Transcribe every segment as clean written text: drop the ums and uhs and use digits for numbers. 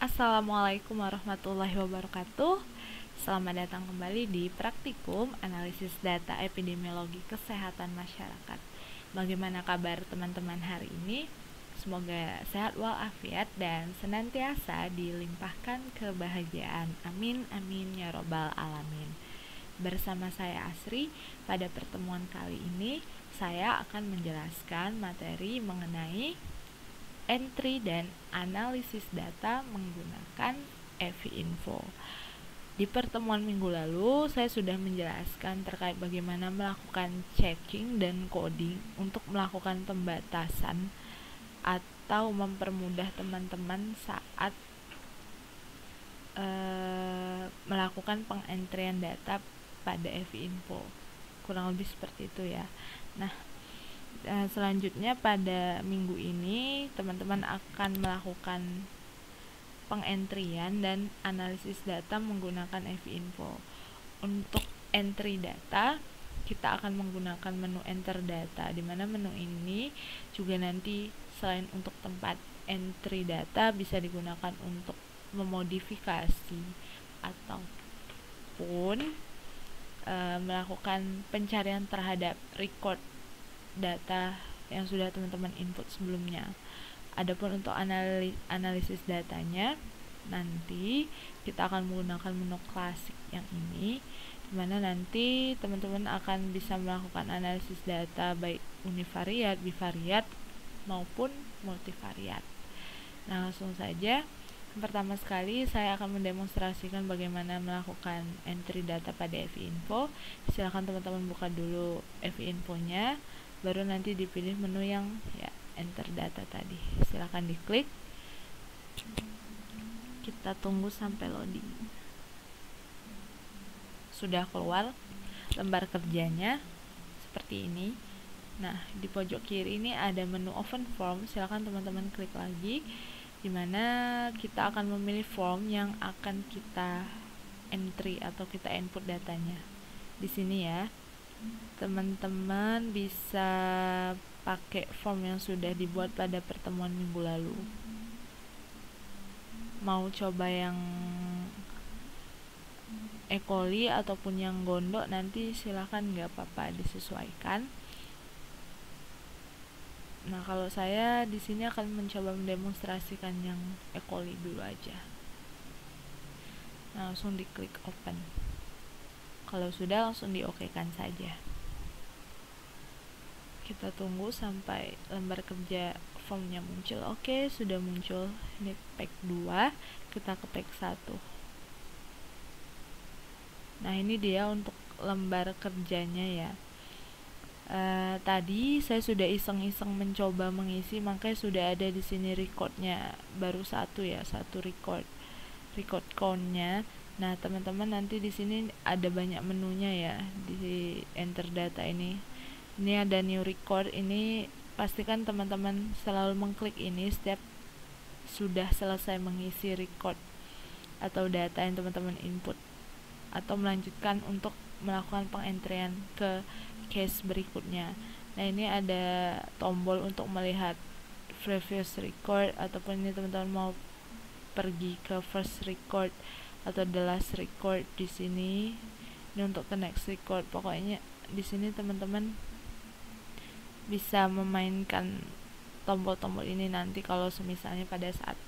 Assalamualaikum warahmatullahi wabarakatuh. Selamat datang kembali di Praktikum Analisis Data Epidemiologi Kesehatan Masyarakat. Bagaimana kabar teman-teman hari ini? Semoga sehat walafiat dan senantiasa dilimpahkan kebahagiaan. Amin amin ya robbal alamin. Bersama saya Asri, pada pertemuan kali ini saya akan menjelaskan materi mengenai entry dan analisis data menggunakan EVINFO. Di pertemuan minggu lalu, saya sudah menjelaskan terkait bagaimana melakukan checking dan coding untuk melakukan pembatasan atau mempermudah teman-teman saat melakukan pengentrian data pada EVINFO. Kurang lebih seperti itu ya. Nah, selanjutnya pada minggu ini teman-teman akan melakukan pengentrian dan analisis data menggunakan EVINFO. Untuk entry data kita akan menggunakan menu enter data, di mana menu ini juga nanti selain untuk tempat entry data bisa digunakan untuk memodifikasi ataupun melakukan pencarian terhadap record data yang sudah teman-teman input sebelumnya. Adapun untuk analisis datanya, nanti kita akan menggunakan menu klasik yang ini, dimana nanti teman-teman akan bisa melakukan analisis data baik univariat, bivariat, maupun multivariat. Nah, langsung saja. Pertama sekali saya akan mendemonstrasikan bagaimana melakukan entry data pada EVINFO. Silakan teman-teman buka dulu EVINFO-nya, baru nanti dipilih menu yang ya enter data tadi. Silakan diklik. Kita tunggu sampai loading. Sudah keluar lembar kerjanya seperti ini. Nah, di pojok kiri ini ada menu open form. Silakan teman-teman klik lagi, dimana kita akan memilih form yang akan kita entry atau kita input datanya. Di sini ya, teman-teman bisa pakai form yang sudah dibuat pada pertemuan minggu lalu. Mau coba yang E. coli ataupun yang gondok nanti silahkan, nggak apa-apa, disesuaikan. Nah, kalau saya di sini akan mencoba mendemonstrasikan yang E. coli dulu aja. Nah, langsung diklik open. Kalau sudah, langsung di-OK-kan saja. Kita tunggu sampai lembar kerja formnya muncul. Oke, sudah muncul. Ini pack 2, kita ke pack 1. Nah, ini dia untuk lembar kerjanya ya. Tadi saya sudah iseng-iseng mencoba mengisi, makanya sudah ada di sini recordnya baru satu ya, satu record countnya. Nah, teman-teman nanti di sini ada banyak menunya ya di enter data ini. Ini ada new record. Ini pastikan teman-teman selalu mengklik ini setiap sudah selesai mengisi record atau data yang teman-teman input, atau melanjutkan untuk melakukan pengentrian ke case berikutnya. Nah, ini ada tombol untuk melihat previous record, ataupun ini teman-teman mau pergi ke first record atau the last record. Di sini ini untuk ke next record. Pokoknya di sini teman-teman bisa memainkan tombol-tombol ini nanti kalau misalnya pada saat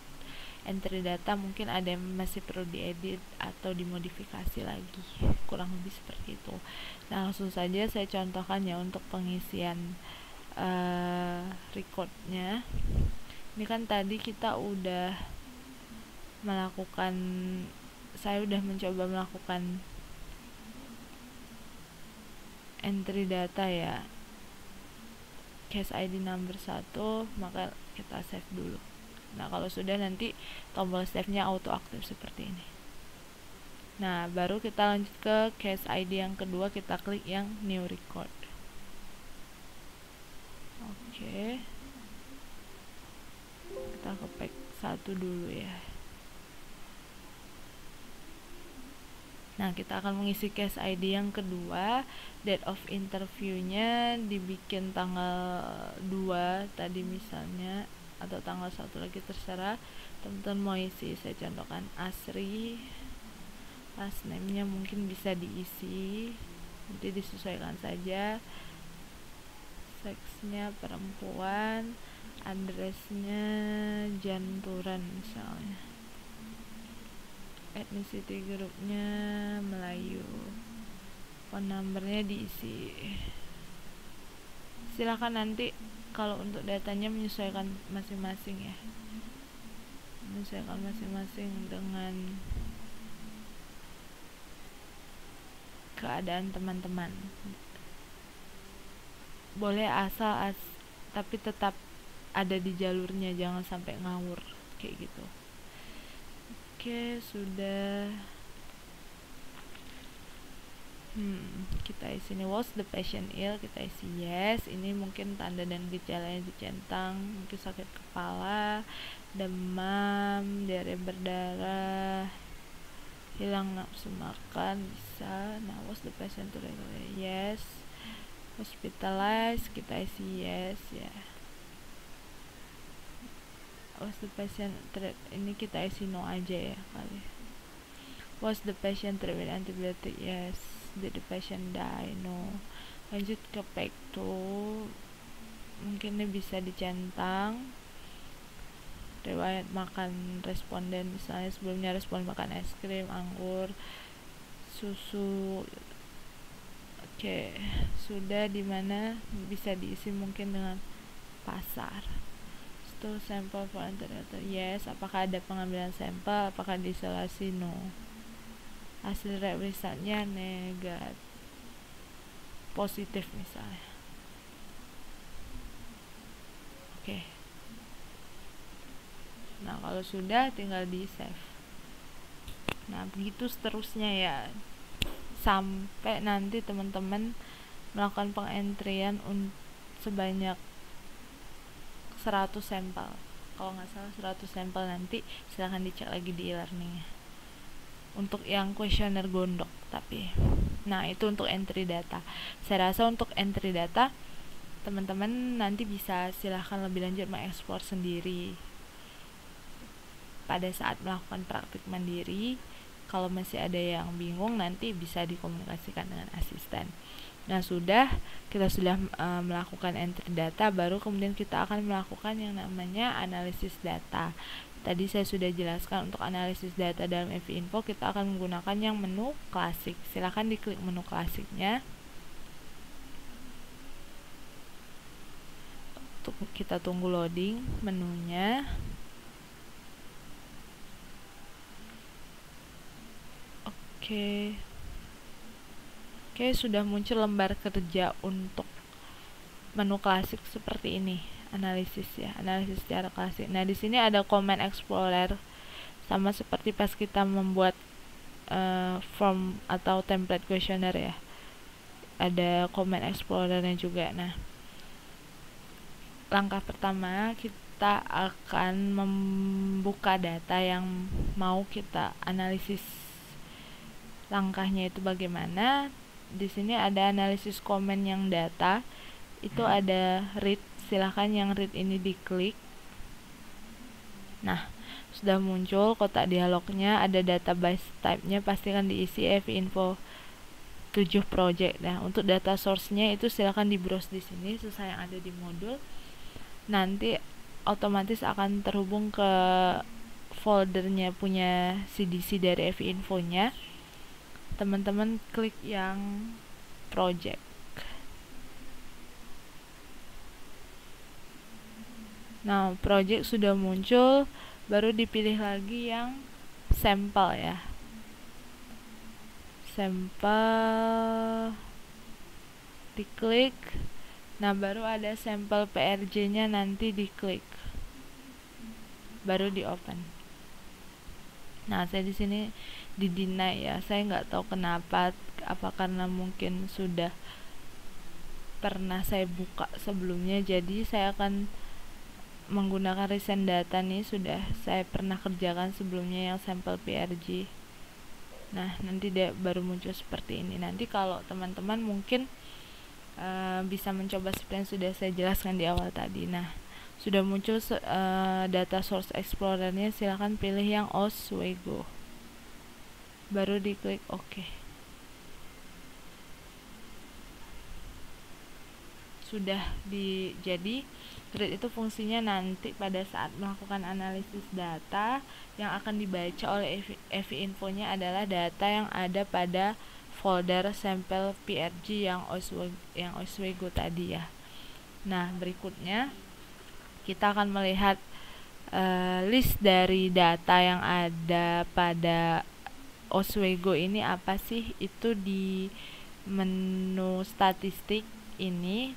entry data mungkin ada yang masih perlu diedit atau dimodifikasi lagi, kurang lebih seperti itu. Nah, langsung saja saya contohkan ya untuk pengisian recordnya. Ini kan tadi kita udah melakukan, saya udah mencoba melakukan entry data ya, case ID number 1, maka kita save dulu. Nah, kalau sudah nanti tombol save-nya auto aktif seperti ini. Nah, baru kita lanjut ke case ID yang kedua, kita klik yang new record. Oke. Kita ke pack 1 dulu ya. Nah, kita akan mengisi case ID yang kedua. Date of interview-nya dibikin tanggal 2 tadi misalnya, atau tanggal 1 lagi terserah. teman-teman mau isi, saya contohkan Asri, last name-nya mungkin bisa diisi, nanti disesuaikan saja. Seksnya perempuan, addressnya Janturan misalnya, ethnicity grupnya Melayu, phone numbernya diisi. Silakan nanti kalau untuk datanya menyesuaikan masing-masing ya, menyesuaikan masing-masing dengan keadaan teman-teman. Boleh asal tapi tetap ada di jalurnya, jangan sampai ngawur kayak gitu. Oke, sudah. Kita isi ini, was the patient ill, kita isi yes. Ini mungkin tanda dan gejalanya dicentang, mungkin sakit kepala, demam, diare berdarah, hilang nafsu makan, bisa. Nah, was the patient to regular, yes. Hospitalized, kita isi yes ya. Was the patient treat, ini kita isi no aja ya kali. Was the patient treated with antibiotic, yes. Did the patient die, no. Lanjut ke pack 2, mungkin ini bisa dicentang. Riwayat makan responden, misalnya sebelumnya respon makan es krim, anggur, susu. Oke, sudah. Dimana bisa diisi mungkin dengan pasar. Itu sampel for antibiotic, yes. Apakah ada pengambilan sampel, apakah diisolasi, no. Hasil resultnya negatif, positif misalnya. Oke. Nah, kalau sudah tinggal di save. Nah, begitu seterusnya ya, sampai nanti teman-teman melakukan pengentrian sebanyak 100 sampel. Kalau nggak salah 100 sampel, nanti silahkan dicek lagi di e-learning untuk yang kuesioner gondok. Tapi nah, itu untuk entry data. Saya rasa untuk entry data teman-teman nanti bisa silahkan lebih lanjut mengekspor sendiri pada saat melakukan praktik mandiri. Kalau masih ada yang bingung, nanti bisa dikomunikasikan dengan asisten. Nah, kita sudah melakukan entry data, baru kemudian kita akan melakukan yang namanya analisis data. Tadi saya sudah jelaskan, untuk analisis data dalam FI-info kita akan menggunakan yang menu klasik. Silahkan diklik menu klasiknya. Kita tunggu loading menunya. Oke, sudah muncul lembar kerja untuk menu klasik seperti ini, analisis ya, analisis secara klasik. Nah, di sini ada Command Explorer, sama seperti pas kita membuat form atau template questionnaire ya, ada Command Explorernya juga. Nah, langkah pertama kita akan membuka data yang mau kita analisis. Langkahnya itu bagaimana? Di sini ada analisis komen yang data, itu ada read. Silahkan yang read ini diklik. Nah, sudah muncul kotak dialognya, ada database type-nya, pastikan diisi FI-info 7 project. Nah, untuk data source-nya itu silahkan di browse di sini sesuai yang ada di modul. Nanti otomatis akan terhubung ke foldernya punya CDC dari FI-info-nya. Teman-teman klik yang project. Nah, project sudah muncul, baru dipilih lagi yang sampel ya. Sampel diklik. Nah, baru ada sampel PRJ-nya, nanti diklik. Baru di open. Nah, saya di sini di deny ya. Saya nggak tahu kenapa, apa karena mungkin sudah pernah saya buka sebelumnya, jadi saya akan menggunakan recent data nih, sudah saya pernah kerjakan sebelumnya yang sampel PRJ. Nah, nanti dia baru muncul seperti ini. Nanti kalau teman-teman mungkin bisa mencoba seperti yang sudah saya jelaskan di awal tadi. Nah, Sudah muncul data source explorernya, silahkan pilih yang Oswego, baru diklik OK. Sudah jadi grid itu fungsinya nanti pada saat melakukan analisis data, yang akan dibaca oleh FI Info-nya adalah data yang ada pada folder sampel PRG yang Oswego tadi ya. Nah, berikutnya kita akan melihat list dari data yang ada pada Oswego ini apa sih. Itu di menu statistik ini,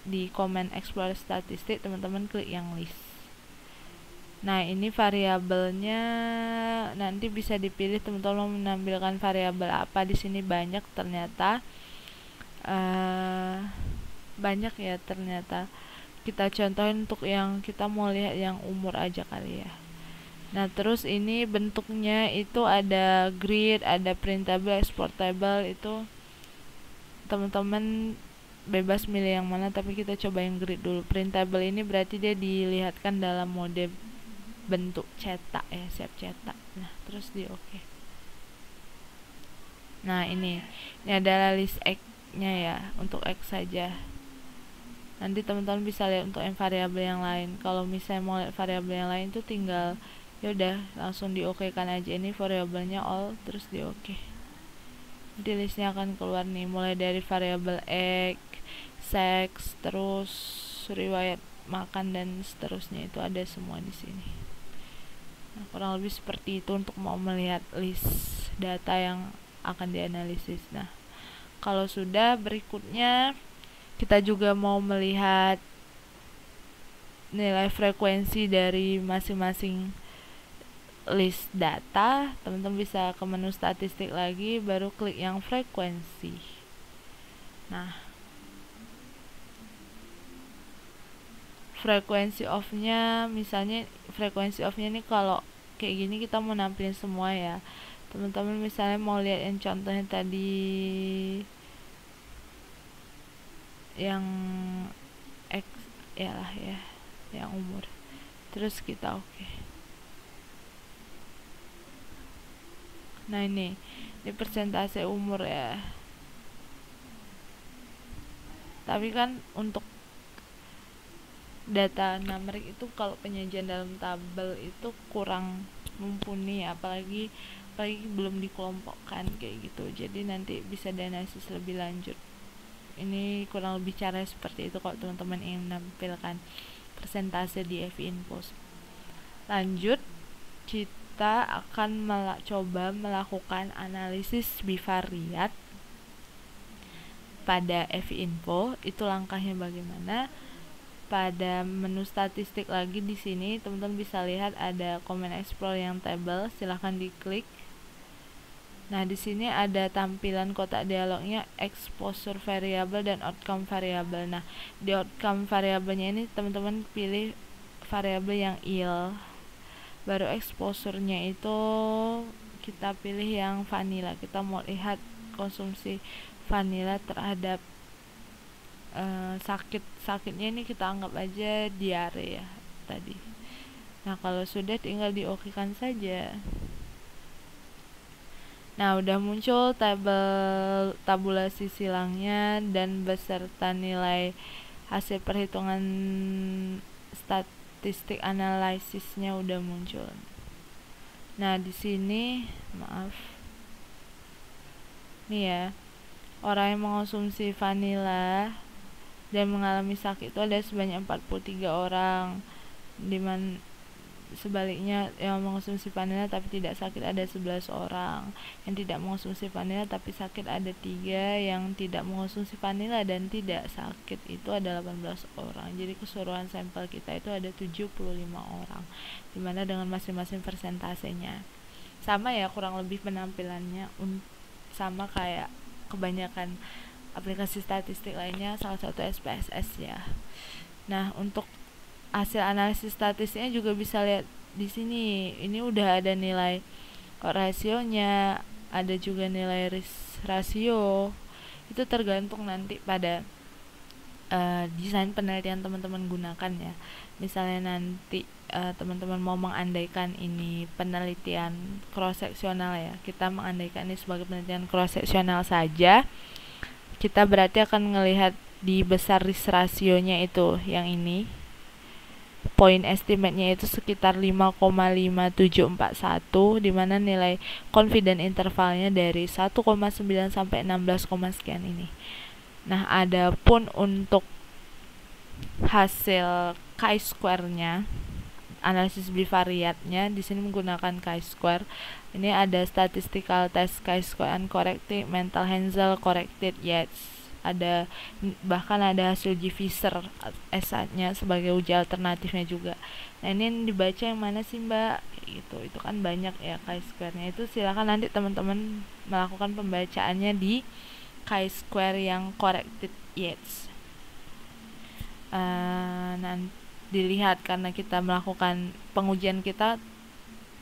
di Command Explorer statistik, teman-teman klik yang list. Nah, ini variabelnya nanti bisa dipilih teman-teman menampilkan variabel apa. Di sini banyak ternyata, banyak ya ternyata. Kita contohin untuk yang kita mau lihat yang umur aja kali ya. Nah, terus ini bentuknya itu ada grid, ada printable, exportable. Itu teman-teman bebas milih yang mana, tapi kita coba yang grid dulu. Printable ini berarti dia dilihatkan dalam mode bentuk cetak ya, siap cetak. Nah, terus di OK. Nah, ini adalah list X-nya ya, untuk X saja. Nanti teman-teman bisa lihat untuk yang variabel yang lain. Kalau misalnya mau lihat variabel yang lain tuh tinggal yaudah langsung di OK kan aja. Ini variabelnya all, terus di OK. Nanti listnya akan keluar nih, mulai dari variabel X, sex, terus riwayat makan dan seterusnya, itu ada semua di sini. Nah, kurang lebih seperti itu untuk mau melihat list data yang akan dianalisis. Nah, kalau sudah, berikutnya kita juga mau melihat nilai frekuensi dari masing-masing list data. Teman-teman bisa ke menu statistik lagi, baru klik yang frekuensi. Nah, frekuensi off-nya, misalnya frekuensi off-nya ini kalau kayak gini kita mau nampilin semua ya. Teman-teman misalnya mau lihat yang contohnya tadi yang X ya lah ya, yang umur. Terus kita OK. Nah, ini persentase umur ya. Tapi kan untuk data numerik itu kalau penyajian dalam tabel itu kurang mumpuni, apalagi belum dikelompokkan kayak gitu. Jadi nanti bisa dianalisis lebih lanjut. Ini kurang lebih cara seperti itu kalau teman-teman ingin menampilkan persentase di FI Info. Lanjut, kita akan coba melakukan analisis bivariat pada FI Info. Itu langkahnya bagaimana? Pada menu statistik lagi di sini teman-teman bisa lihat ada Command Explorer yang table, silahkan diklik. Nah, di sini ada tampilan kotak dialognya exposure variable dan outcome variable. Nah, di outcome variabelnya ini teman-teman pilih variabel yang IL. Baru exposure-nya itu kita pilih yang vanilla. Kita mau lihat konsumsi vanilla terhadap sakitnya ini kita anggap aja diare ya tadi. Nah, kalau sudah tinggal di OK kan saja. Nah, udah muncul tabulasi silangnya dan beserta nilai hasil perhitungan statistik analisisnya udah muncul. Nah, di sini maaf. Nih ya. Orang yang mengonsumsi vanilla dan mengalami sakit itu ada sebanyak 43 orang. Dimana sebaliknya yang mengonsumsi vanilla tapi tidak sakit ada 11 orang. Yang tidak mengonsumsi vanilla tapi sakit ada 3. Yang tidak mengonsumsi vanilla dan tidak sakit itu ada 18 orang. Jadi keseluruhan sampel kita itu ada 75 orang, dimana dengan masing-masing persentasenya sama ya, kurang lebih penampilannya sama kayak kebanyakan aplikasi statistik lainnya, salah satu SPSS ya. Nah, untuk hasil analisis statistiknya juga bisa lihat di sini. Ini udah ada nilai rasionya, ada juga nilai risk ratio. Itu tergantung nanti pada desain penelitian teman-teman gunakan ya. Misalnya nanti teman-teman mau mengandaikan ini penelitian cross seksional ya, kita mengandaikan ini sebagai penelitian cross seksional saja, kita berarti akan melihat di besar risk rasionya itu yang ini, point estimate-nya itu sekitar 5,5741, dimana nilai confident intervalnya dari 1,9 sampai 16, sekian ini. Nah, adapun untuk hasil chi-square-nya, analisis bivariatnya di sini menggunakan chi-square. Ini ada statistical test chi-square uncorrected, mental Hensel corrected Yates. Ada bahkan ada hasil G-Visser S-nya sebagai uji alternatifnya juga. Nah, ini yang dibaca yang mana sih, Mbak? Itu kan banyak ya chi-square-nya. Itu silakan nanti teman-teman melakukan pembacaannya di chi-square yang corrected Yates. Nanti dilihat karena kita melakukan pengujian kita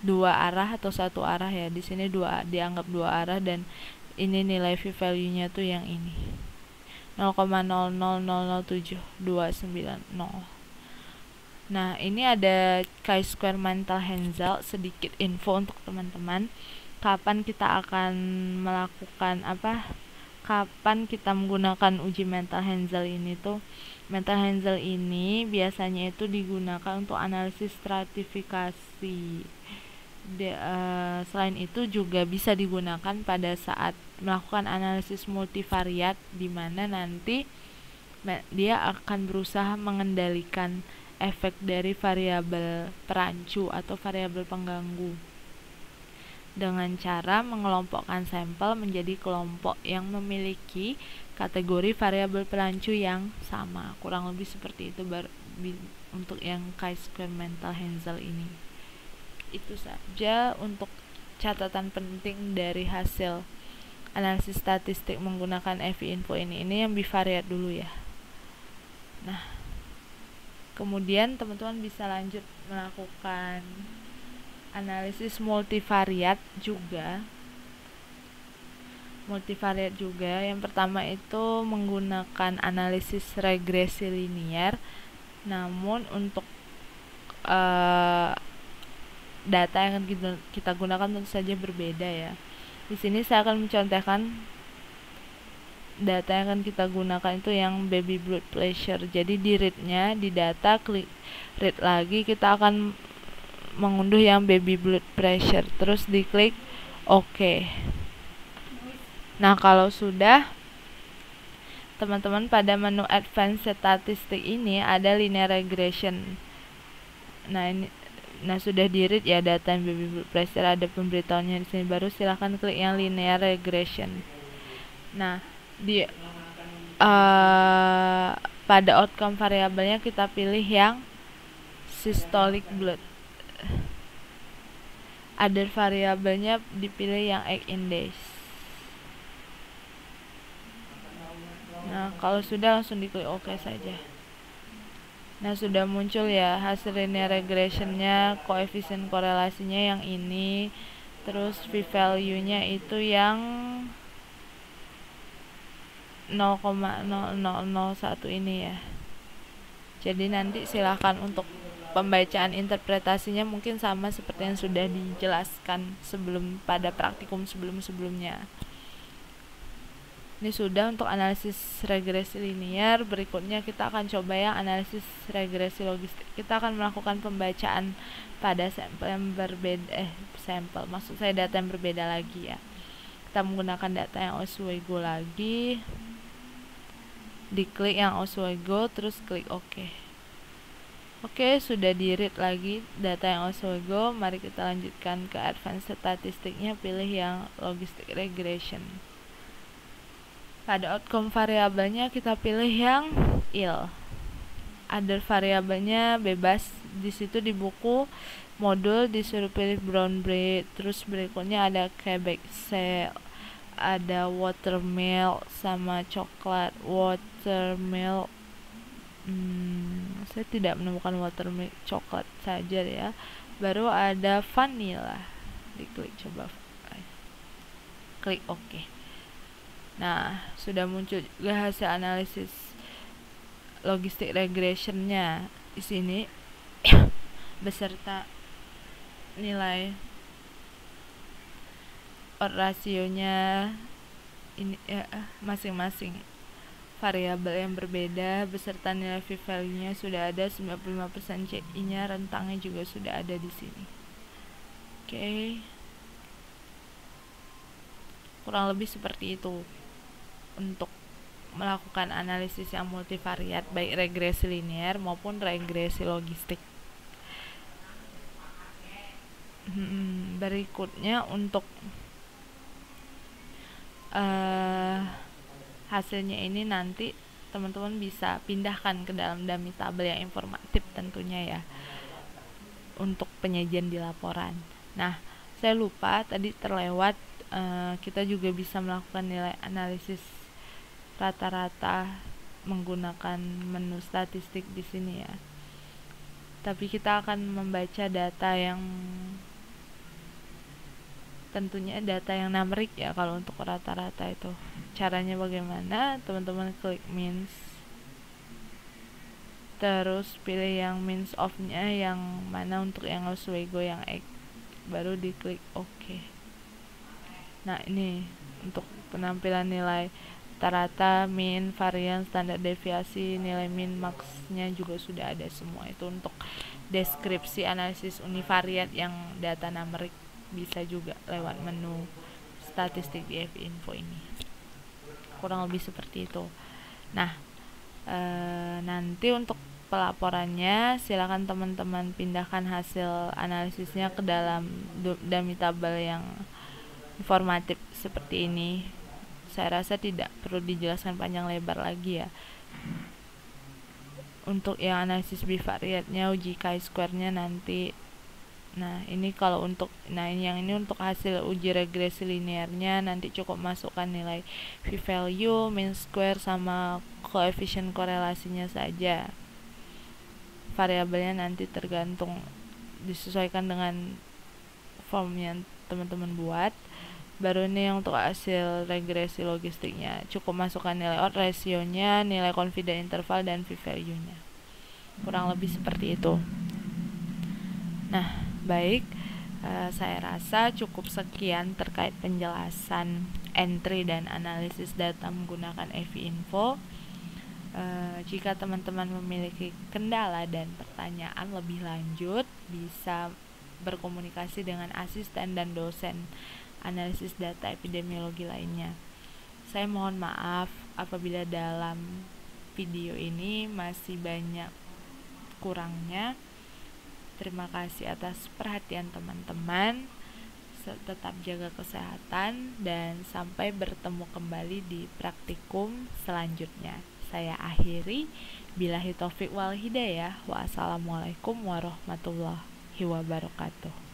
dua arah atau satu arah ya. Di sini dianggap dua arah, dan ini nilai v-value-nya tuh yang ini 0,00072990. Nah, ini ada chi-square mental Hensel. Sedikit info untuk teman-teman, kapan kita akan melakukan kapan kita menggunakan uji mental Hensel ini tuh. Mental Hensel ini biasanya itu digunakan untuk analisis stratifikasi. Selain itu juga bisa digunakan pada saat melakukan analisis multivariat, di mana nanti dia akan berusaha mengendalikan efek dari variabel perancu atau variabel pengganggu dengan cara mengelompokkan sampel menjadi kelompok yang memiliki kategori variabel perancu yang sama. Kurang lebih seperti itu untuk yang chi-square mental Hensel ini. Itu saja untuk catatan penting dari hasil analisis statistik menggunakan FI-info ini. Ini yang bivariat dulu ya. Nah, kemudian teman-teman bisa lanjut melakukan analisis multivariat juga. Yang pertama itu menggunakan analisis regresi linear, namun untuk data yang akan kita gunakan tentu saja berbeda ya. Di sini saya akan mencontohkan data yang akan kita gunakan itu yang baby blood pressure. Jadi di read-nya, di data, klik read lagi, kita akan mengunduh yang baby blood pressure, terus diklik OK. Nah, kalau sudah, teman-teman pada menu advanced statistik ini ada linear regression. Nah, sudah di-read ya data yang baby blood pressure, ada pemberitahuannya di sini. Baru silahkan klik yang linear regression. Nah, pada outcome variabelnya kita pilih yang systolic blood. Other variabelnya dipilih yang egg index. Nah, kalau sudah langsung diklik OK saja. Nah, sudah muncul ya hasil linear regressionnya, koefisien korelasinya yang ini, terus p-value-nya itu yang 0,0001 ini ya. Jadi nanti silahkan untuk pembacaan interpretasinya mungkin sama seperti yang sudah dijelaskan pada praktikum sebelumnya. Ini sudah untuk analisis regresi linear. Berikutnya kita akan coba yang analisis regresi logistik. Kita akan melakukan pembacaan pada sampel yang berbeda, maksud saya data yang berbeda lagi ya. Kita menggunakan data yang Oswego lagi. Diklik yang Oswego, terus klik OK. Oke, sudah di-read lagi data yang Oswego. Mari kita lanjutkan ke advanced statistiknya, pilih yang logistic regression. Pada outcome variabelnya kita pilih yang IL. Other variabelnya bebas. Di situ di buku modul disuruh pilih brown bread. Terus berikutnya ada Quebec cell, ada watermilk sama coklat. Watermilk, saya tidak menemukan watermilk, coklat saja ya. Baru ada vanilla. Diklik coba, klik OK. Nah, sudah muncul juga hasil analisis logistik regressionnya di sini beserta nilai rasionya ini ya, masing-masing variabel yang berbeda beserta nilai p-value-nya sudah ada, 95% CI-nya rentangnya juga sudah ada di sini. Oke. Kurang lebih seperti itu untuk melakukan analisis yang multivariat, baik regresi linear maupun regresi logistik. Berikutnya untuk hasilnya ini nanti teman-teman bisa pindahkan ke dalam dummy table yang informatif tentunya ya, untuk penyajian di laporan. Nah, saya lupa tadi terlewat, kita juga bisa melakukan nilai analisis rata-rata menggunakan menu statistik di sini ya. Tapi kita akan membaca data yang tentunya data yang numerik ya kalau untuk rata-rata itu. Caranya bagaimana? Teman-teman klik means, terus pilih yang means of-nya yang mana untuk yang Oswego yang X, baru diklik OK. Nah, ini untuk penampilan nilai rata-rata, min, varian, standar deviasi, nilai min, max-nya juga sudah ada semua. Itu untuk deskripsi analisis univariat yang data numerik, bisa juga lewat menu statistik di F-Info ini. Kurang lebih seperti itu. Nah, nanti untuk pelaporannya silakan teman-teman pindahkan hasil analisisnya ke dalam dummy table yang informatif seperti ini. Saya rasa tidak perlu dijelaskan panjang lebar lagi ya. Untuk yang analisis bivariatnya, uji chi-square-nya nanti. Nah, ini kalau untuk yang ini untuk hasil uji regresi linearnya nanti cukup masukkan nilai p-value, mean square sama koefisien korelasinya saja. Variabelnya nanti tergantung, disesuaikan dengan form yang teman-teman buat. Baru ini yang untuk hasil regresi logistiknya cukup masukkan nilai odds ratio-nya, nilai confidence interval, dan p-value-nya. Kurang lebih seperti itu. Nah, baik, saya rasa cukup sekian terkait penjelasan entry dan analisis data menggunakan F-Info. Jika teman-teman memiliki kendala dan pertanyaan lebih lanjut, bisa berkomunikasi dengan asisten dan dosen analisis data epidemiologi lainnya. Saya mohon maaf apabila dalam video ini masih banyak kurangnya. Terima kasih atas perhatian teman-teman. Tetap jaga kesehatan dan sampai bertemu kembali di praktikum selanjutnya. Saya akhiri, billahi taufik wal hidayah. Wassalamualaikum warahmatullahi wabarakatuh.